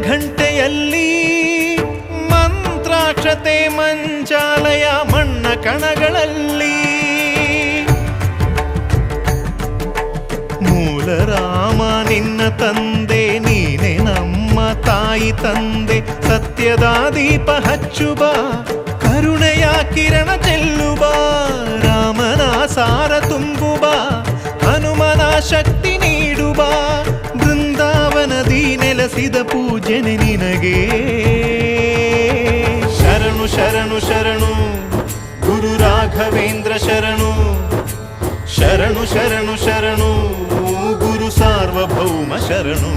ಘಂಟೆಯಲ್ಲಿ ಮಂತ್ರಾಕ್ಷತೆ ಮಂಚಾಲಯ ಮಣ್ಣ ಕಣಗಳಲ್ಲಿ ಮೂಲ ರಾಮ ನಿನ್ನ ತಂದೆ ನೀನೆ ನಮ್ಮ ತಾಯಿ ತಂದೆ ಸತ್ಯದ ದೀಪ ಹಚ್ಚುವ ಕರುಣೆಯ ಕಿರಣ ಚೆಲ್ಲುವ ರಾಮನ ಸಾರ ತುಂಬುವ ಹನುಮನ ಶಕ್ತಿ ನೀಡುವ ಬೃಂದಾವನದಿ ನೆಲೆಸಿದ ಪೂಜನೆ ನಿನಗೆ ಶರಣು ಶರಣು ಶರಣು ಗುರು ರಾಘವೇಂದ್ರ ಶರಣು ಶರಣು ಶರಣು ಶರಣು ಗುರು ಸಾರ್ವಭೌಮ ಶರಣು.